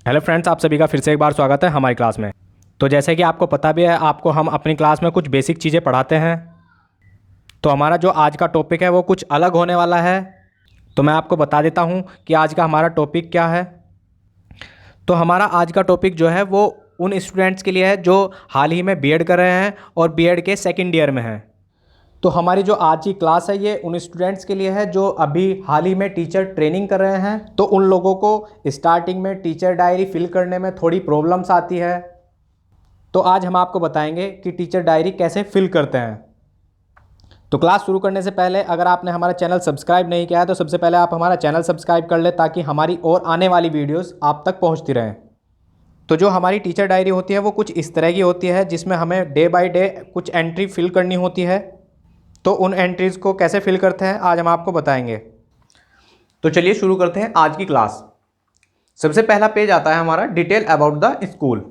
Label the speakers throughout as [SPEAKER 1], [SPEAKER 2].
[SPEAKER 1] Hello friends, आप सभी का फिर से एक बार स्वागत है हमारी क्लास में। तो जैसे कि आपको पता भी है, आपको हम अपनी क्लास में कुछ बेसिक चीज़ें पढ़ाते हैं। तो हमारा जो आज का टॉपिक है वो कुछ अलग होने वाला है। तो मैं आपको बता देता हूँ कि आज का हमारा टॉपिक क्या है। तो हमारा आज का टॉपिक जो है वो उन स्टूडेंट्स के लिए है जो हाल ही में बीएड कर रहे हैं और बीएड के सेकेंड ईयर में हैं। तो हमारी जो आज की क्लास है ये उन स्टूडेंट्स के लिए है जो अभी हाल ही में टीचर ट्रेनिंग कर रहे हैं। तो उन लोगों को स्टार्टिंग में टीचर डायरी फिल करने में थोड़ी प्रॉब्लम्स आती है। तो आज हम आपको बताएंगे कि टीचर डायरी कैसे फिल करते हैं। तो क्लास शुरू करने से पहले अगर आपने हमारा चैनल सब्सक्राइब नहीं किया है तो सबसे पहले आप हमारा चैनल सब्सक्राइब कर लें ताकि हमारी और आने वाली वीडियोज़ आप तक पहुँचती रहें। तो जो हमारी टीचर डायरी होती है वो कुछ इस तरह की होती है जिसमें हमें डे बाय डे कुछ एंट्री फिल करनी होती है। तो उन एंट्रीज़ को कैसे फिल करते हैं आज हम आपको बताएंगे। तो चलिए शुरू करते हैं आज की क्लास। सबसे पहला पेज आता है हमारा डिटेल अबाउट द स्कूल,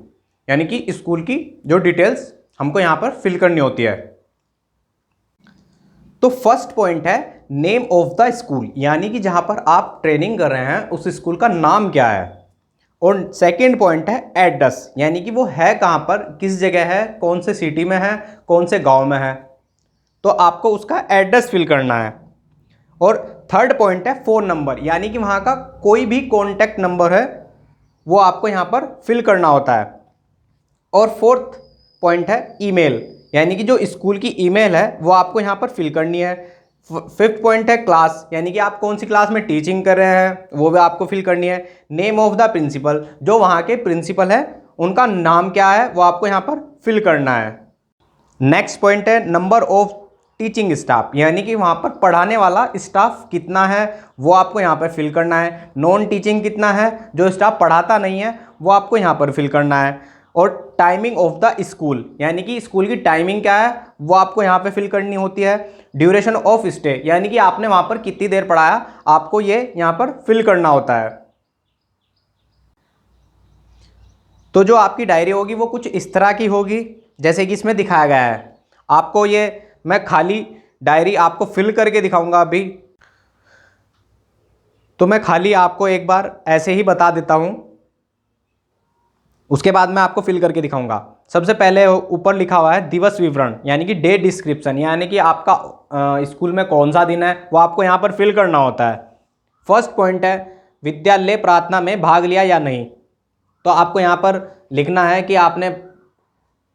[SPEAKER 1] यानी कि स्कूल की जो डिटेल्स हमको यहाँ पर फिल करनी होती है। तो फर्स्ट पॉइंट है नेम ऑफ द स्कूल, यानी कि जहाँ पर आप ट्रेनिंग कर रहे हैं उस स्कूल का नाम क्या है। और सेकेंड पॉइंट है एड्रेस, यानी कि वो है कहाँ पर, किस जगह है, कौन से सिटी में है, कौन से गाँव में है। तो आपको उसका एड्रेस फिल करना है। और थर्ड पॉइंट है फ़ोन नंबर, यानी कि वहाँ का कोई भी कॉन्टैक्ट नंबर है वो आपको यहाँ पर फिल करना होता है। और फोर्थ पॉइंट है ईमेल, यानी कि जो स्कूल की ईमेल है वो आपको यहाँ पर फिल करनी है। फिफ्थ पॉइंट है क्लास, यानी कि आप कौन सी क्लास में टीचिंग कर रहे हैं वो भी आपको फिल करनी है। नेम ऑफ द प्रिंसिपल, जो वहाँ के प्रिंसिपल है उनका नाम क्या है वो आपको यहाँ पर फिल करना है। नेक्स्ट पॉइंट है नंबर ऑफ टीचिंग स्टाफ, यानी कि वहाँ पर पढ़ाने वाला स्टाफ कितना है वो आपको यहाँ पर फिल करना है। नॉन टीचिंग कितना है, जो स्टाफ पढ़ाता नहीं है वो आपको यहाँ पर फिल करना है। और टाइमिंग ऑफ द स्कूल, यानी कि स्कूल की टाइमिंग क्या है वो आपको यहाँ पे फिल करनी होती है। ड्यूरेशन ऑफ स्टे, यानी कि आपने वहाँ पर कितनी देर पढ़ाया आपको ये यहाँ पर फिल करना होता है। तो जो आपकी डायरी होगी वो कुछ इस तरह की होगी जैसे कि इसमें दिखाया गया है। आपको ये मैं खाली डायरी आपको फिल करके दिखाऊंगा अभी। तो मैं खाली आपको एक बार ऐसे ही बता देता हूं, उसके बाद मैं आपको फिल करके दिखाऊंगा। सबसे पहले ऊपर लिखा हुआ है दिवस विवरण, यानी कि डे डिस्क्रिप्शन, यानी कि आपका स्कूल में कौन सा दिन है वो आपको यहाँ पर फिल करना होता है। फर्स्ट पॉइंट है विद्यालय प्रार्थना में भाग लिया या नहीं। तो आपको यहाँ पर लिखना है कि आपने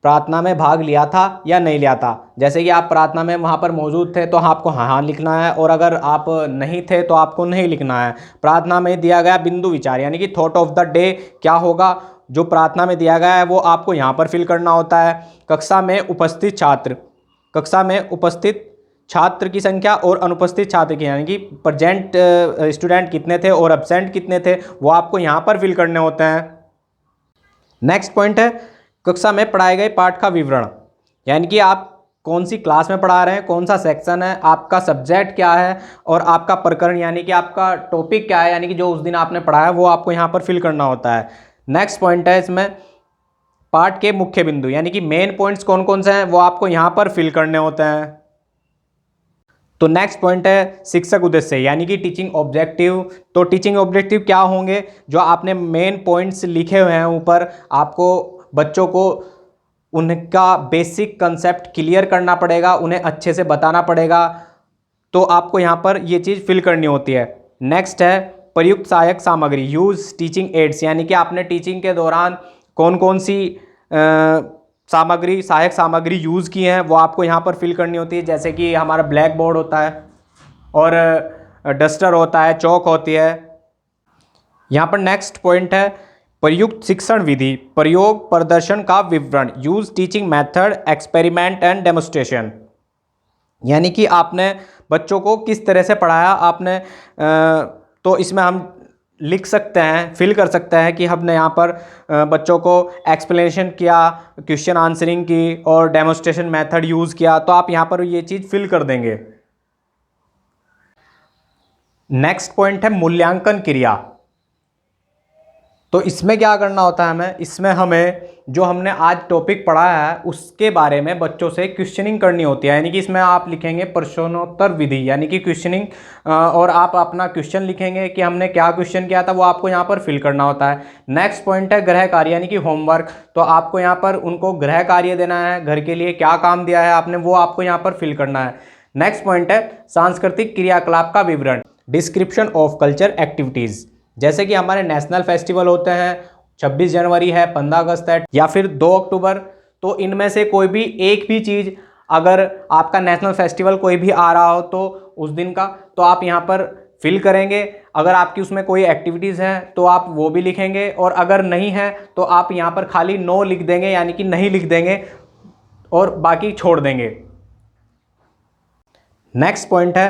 [SPEAKER 1] प्रार्थना में भाग लिया था या नहीं लिया था। जैसे कि आप प्रार्थना में वहाँ पर मौजूद थे तो आपको हाँ लिखना है, और अगर आप नहीं थे तो आपको नहीं लिखना है। प्रार्थना में दिया गया बिंदु विचार, यानी कि थॉट ऑफ द डे क्या होगा, जो प्रार्थना में दिया गया है वो आपको यहाँ पर फिल करना होता है। कक्षा में उपस्थित छात्र, कक्षा में उपस्थित छात्र की संख्या और अनुपस्थित छात्र की, यानी कि प्रेजेंट स्टूडेंट कितने थे और एब्सेंट कितने थे वो आपको यहाँ पर फिल करने होते हैं। नेक्स्ट पॉइंट है कक्षा में पढ़ाए गए पाठ का विवरण, यानी कि आप कौन सी क्लास में पढ़ा रहे हैं, कौन सा सेक्शन है, आपका सब्जेक्ट क्या है और आपका प्रकरण यानी कि आपका टॉपिक क्या है, यानी कि जो उस दिन आपने पढ़ाया वो आपको यहाँ पर फिल करना होता है। नेक्स्ट पॉइंट है इसमें पाठ के मुख्य बिंदु, यानी कि मेन पॉइंट्स कौन कौन से हैं वो आपको यहाँ पर फिल करने होते हैं। तो नेक्स्ट पॉइंट है शिक्षक उद्देश्य, यानी कि टीचिंग ऑब्जेक्टिव। तो टीचिंग ऑब्जेक्टिव क्या होंगे, जो आपने मेन पॉइंट्स लिखे हुए हैं ऊपर, आपको बच्चों को उनका बेसिक कंसेप्ट क्लियर करना पड़ेगा, उन्हें अच्छे से बताना पड़ेगा। तो आपको यहाँ पर ये चीज़ फिल करनी होती है। नेक्स्ट है प्रयुक्त सहायक सामग्री, यूज टीचिंग एड्स, यानी कि आपने टीचिंग के दौरान कौन कौन सी सामग्री, सहायक सामग्री यूज़ की हैं वो आपको यहाँ पर फिल करनी होती है। जैसे कि हमारा ब्लैक बोर्ड होता है और डस्टर होता है, चौक होती है। यहाँ पर नेक्स्ट पॉइंट है प्रयुक्त शिक्षण विधि, प्रयोग प्रदर्शन का विवरण, use teaching method, experiment and demonstration, यानी कि आपने बच्चों को किस तरह से पढ़ाया आपने। तो इसमें हम लिख सकते हैं, फिल कर सकते हैं कि हमने यहाँ पर बच्चों को एक्सप्लेनेशन किया, क्वेश्चन आंसरिंग की और डेमोस्ट्रेशन मेथड यूज़ किया। तो आप यहाँ पर ये चीज़ फिल कर देंगे। नेक्स्ट पॉइंट है मूल्यांकन क्रिया। तो इसमें क्या करना होता है हमें, इसमें हमें जो हमने आज टॉपिक पढ़ा है उसके बारे में बच्चों से क्वेश्चनिंग करनी होती है, यानी कि इसमें आप लिखेंगे प्रश्नोत्तर विधि, यानी कि क्वेश्चनिंग, और आप अपना क्वेश्चन लिखेंगे कि हमने क्या क्वेश्चन किया था, वो आपको यहाँ पर फिल करना होता है। नेक्स्ट पॉइंट है गृह कार्य यानी कि होमवर्क। तो आपको यहाँ पर उनको गृह कार्य देना है, घर के लिए क्या काम दिया है आपने वो आपको यहाँ पर फिल करना है। नेक्स्ट पॉइंट है सांस्कृतिक क्रियाकलाप का विवरण, डिस्क्रिप्शन ऑफ कल्चर एक्टिविटीज़। जैसे कि हमारे नेशनल फेस्टिवल होते हैं, 26 जनवरी है, 15 अगस्त है या फिर 2 अक्टूबर, तो इनमें से कोई भी एक भी चीज़, अगर आपका नेशनल फेस्टिवल कोई भी आ रहा हो तो उस दिन का, तो आप यहाँ पर फिल करेंगे। अगर आपकी उसमें कोई एक्टिविटीज़ है तो आप वो भी लिखेंगे, और अगर नहीं है तो आप यहाँ पर खाली नो लिख देंगे, यानी कि नहीं लिख देंगे और बाकी छोड़ देंगे। नेक्स्ट पॉइंट है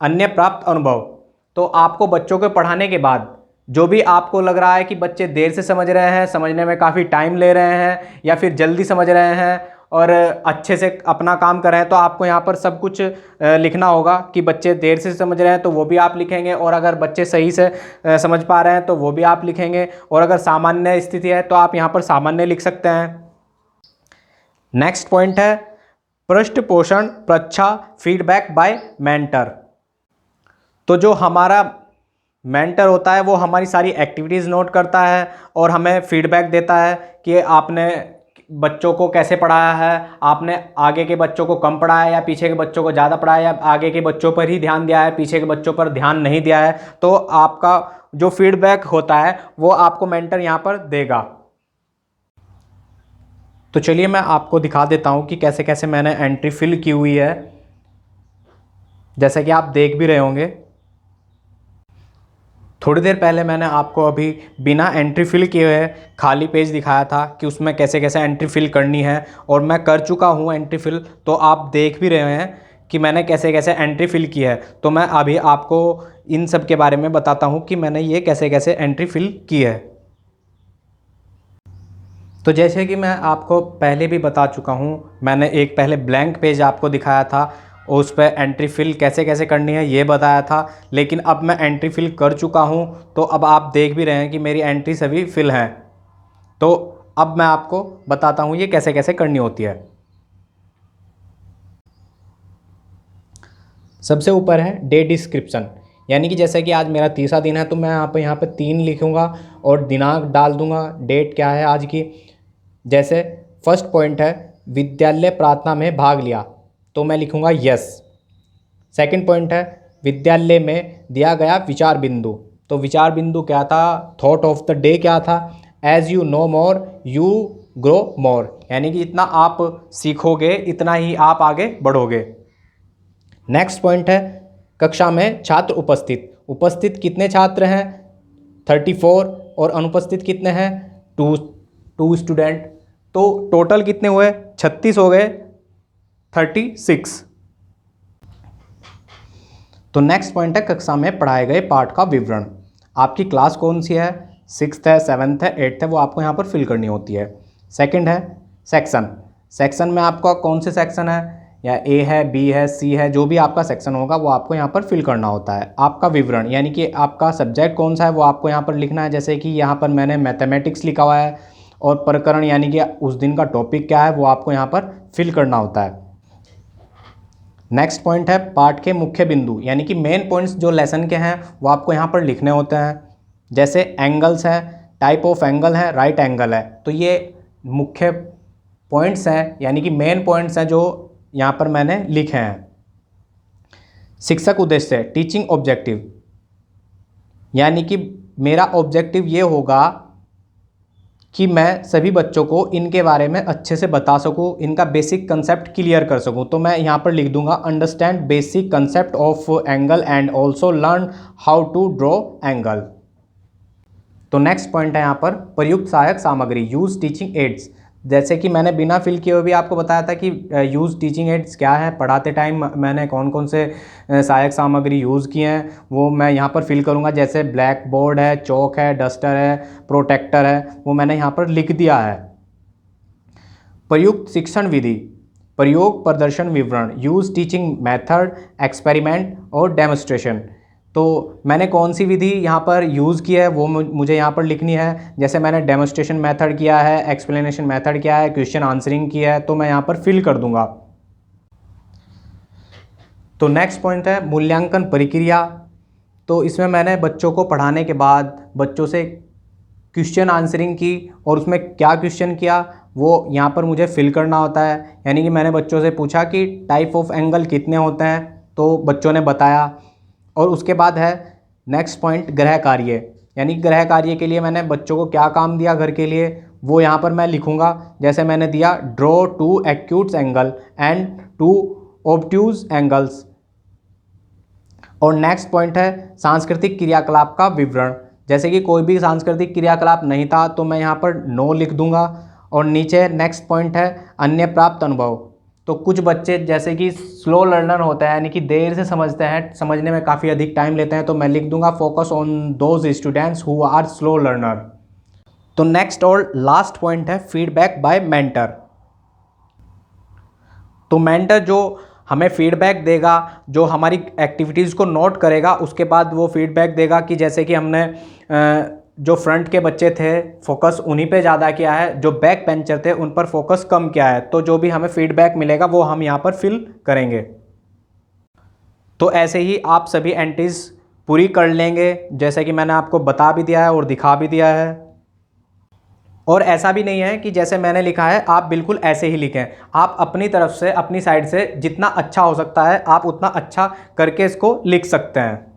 [SPEAKER 1] अन्य प्राप्त अनुभव। तो आपको बच्चों को पढ़ाने के बाद जो भी आपको लग रहा है कि बच्चे देर से समझ रहे हैं, समझने में काफ़ी टाइम ले रहे हैं या फिर जल्दी समझ रहे हैं और अच्छे से अपना काम कर रहे हैं, तो आपको यहाँ पर सब कुछ लिखना होगा कि बच्चे देर से समझ रहे हैं तो वो भी आप लिखेंगे, और अगर बच्चे सही से समझ पा रहे हैं तो वो भी आप लिखेंगे, और अगर सामान्य स्थिति है तो आप यहाँ पर सामान्य लिख सकते हैं। नेक्स्ट पॉइंट है पृष्ठ पोषण प्रच्छा फीडबैक बाय मेंटर। तो जो हमारा मेंटर होता है वो हमारी सारी एक्टिविटीज़ नोट करता है और हमें फीडबैक देता है कि आपने बच्चों को कैसे पढ़ाया है, आपने आगे के बच्चों को कम पढ़ाया या पीछे के बच्चों को ज़्यादा पढ़ाया, या आगे के बच्चों पर ही ध्यान दिया है, पीछे के बच्चों पर ध्यान नहीं दिया है। तो आपका जो फीडबैक होता है वो आपको मेंटर यहाँ पर देगा। तो चलिए मैं आपको दिखा देता हूँ कि कैसे कैसे मैंने एंट्री फिल की हुई है, जैसे कि आप देख भी रहे होंगे। थोड़ी देर पहले मैंने आपको अभी बिना एंट्री फिल किए हुए खाली पेज दिखाया था कि उसमें कैसे कैसे एंट्री फिल करनी है, और मैं कर चुका हूँ एंट्री फिल, तो आप देख भी रहे हैं कि मैंने कैसे कैसे एंट्री फिल की है। तो मैं अभी आपको इन सब के बारे में बताता हूँ कि मैंने ये कैसे कैसे एंट्री फिल की है। तो जैसे कि मैं आपको पहले भी बता चुका हूँ, मैंने एक पहले ब्लैंक पेज आपको दिखाया था और उस पर एंट्री फिल कैसे कैसे करनी है ये बताया था, लेकिन अब मैं एंट्री फिल कर चुका हूँ, तो अब आप देख भी रहे हैं कि मेरी एंट्री सभी फिल हैं। तो अब मैं आपको बताता हूँ ये कैसे कैसे करनी होती है। सबसे ऊपर है डे डिस्क्रिप्शन, यानी कि जैसे कि आज मेरा तीसरा दिन है तो मैं यहाँ पे 3 लिखूँगा और दिनांक डाल दूँगा, डेट क्या है आज की। जैसे फर्स्ट पॉइंट है विद्यालय प्रार्थना में भाग लिया, तो मैं लिखूँगा यस। सेकंड पॉइंट है विद्यालय में दिया गया विचार बिंदु, तो विचार बिंदु क्या था, थॉट ऑफ द डे क्या था, as you know more you grow more, यानी कि जितना आप सीखोगे इतना ही आप आगे बढ़ोगे। नेक्स्ट पॉइंट है कक्षा में छात्र उपस्थित, उपस्थित कितने छात्र हैं 34, और अनुपस्थित कितने हैं 2 स्टूडेंट, तो टोटल कितने हुए 36 हो गए 36। तो नेक्स्ट पॉइंट है कक्षा में पढ़ाए गए पाठ का विवरण, आपकी क्लास कौन सी है, 6th है, 7th है, 8th है, वो आपको यहाँ पर फिल करनी होती है। सेकंड है सेक्शन, सेक्शन में आपका कौन से सेक्शन है, या ए है, बी है, सी है, जो भी आपका सेक्शन होगा वो आपको यहाँ पर फिल करना होता है। आपका विवरण यानी कि आपका सब्जेक्ट कौन सा है वो आपको यहाँ पर लिखना है, जैसे कि यहाँ पर मैंने मैथमेटिक्स लिखा हुआ है, और प्रकरण यानी कि उस दिन का टॉपिक क्या है वो आपको यहाँ पर फिल करना होता है। नेक्स्ट पॉइंट है पाठ के मुख्य बिंदु, यानी कि मेन पॉइंट्स जो लेसन के हैं वो आपको यहाँ पर लिखने होते हैं। जैसे एंगल्स है, टाइप ऑफ एंगल है, राइट एंगल है, तो ये मुख्य पॉइंट्स हैं, यानी कि मेन पॉइंट्स हैं जो यहाँ पर मैंने लिखे हैं। शिक्षक उद्देश्य टीचिंग ऑब्जेक्टिव, यानी कि मेरा ऑब्जेक्टिव ये होगा कि मैं सभी बच्चों को इनके बारे में अच्छे से बता सकूं, इनका बेसिक कंसेप्ट क्लियर कर सकूं। तो मैं यहाँ पर लिख दूंगा understand basic concept of angle and also learn how to draw angle. तो नेक्स्ट पॉइंट है यहाँ पर प्रयुक्त सहायक सामग्री यूज टीचिंग एड्स, जैसे कि मैंने बिना फिल किए हुए भी आपको बताया था कि यूज़ टीचिंग एड्स क्या है, पढ़ाते टाइम मैंने कौन कौन से सहायक सामग्री यूज़ किए हैं वो मैं यहाँ पर फिल करूँगा। जैसे ब्लैक बोर्ड है, चौक है, डस्टर है, प्रोटेक्टर है, वो मैंने यहाँ पर लिख दिया है। प्रयुक्त शिक्षण विधि, प्रयोग प्रदर्शन विवरण, यूज़ टीचिंग मेथड, एक्सपेरिमेंट और डेमोस्ट्रेशन, तो मैंने कौन सी विधि यहाँ पर यूज़ की है वो मुझे यहाँ पर लिखनी है। जैसे मैंने डेमोन्स्ट्रेशन मेथड किया है, एक्सप्लेनेशन मेथड किया है, क्वेश्चन आंसरिंग किया है, तो मैं यहाँ पर फिल कर दूंगा। तो नेक्स्ट पॉइंट है मूल्यांकन प्रक्रिया। तो इसमें मैंने बच्चों को पढ़ाने के बाद बच्चों से क्वेश्चन आंसरिंग की और उसमें क्या क्वेश्चन किया वो यहाँ पर मुझे फिल करना होता है। यानी कि मैंने बच्चों से पूछा कि टाइप ऑफ एंगल कितने होते हैं, तो बच्चों ने बताया। और उसके बाद है नेक्स्ट पॉइंट गृह कार्य। यानी गृह कार्य के लिए मैंने बच्चों को क्या काम दिया घर के लिए वो यहाँ पर मैं लिखूँगा। जैसे मैंने दिया draw 2 acute angle and 2 obtuse angles. और नेक्स्ट पॉइंट है सांस्कृतिक क्रियाकलाप का विवरण। जैसे कि कोई भी सांस्कृतिक क्रियाकलाप नहीं था तो मैं यहाँ पर नो लिख दूंगा। और नीचे नेक्स्ट पॉइंट है अन्य प्राप्त अनुभव। तो कुछ बच्चे जैसे कि स्लो लर्नर होते हैं, यानी कि देर से समझते हैं, समझने में काफ़ी अधिक टाइम लेते हैं, तो मैं लिख दूंगा focus on those students who are slow learner. तो नेक्स्ट और लास्ट पॉइंट है फीडबैक बाय मेंटर। तो मेंटर जो हमें फीडबैक देगा, जो हमारी एक्टिविटीज़ को नोट करेगा, उसके बाद वो फीडबैक देगा कि जैसे कि हमने जो फ्रंट के बच्चे थे फोकस उन्हीं पे ज़्यादा किया है, जो बैक बेंचर थे उन पर फोकस कम किया है। तो जो भी हमें फीडबैक मिलेगा वो हम यहाँ पर फिल करेंगे। तो ऐसे ही आप सभी एंट्रीज पूरी कर लेंगे, जैसे कि मैंने आपको बता भी दिया है और दिखा भी दिया है। और ऐसा भी नहीं है कि जैसे मैंने लिखा है आप बिल्कुल ऐसे ही लिखें, आप अपनी तरफ से अपनी साइड से जितना अच्छा हो सकता है आप उतना अच्छा करके इसको लिख सकते हैं।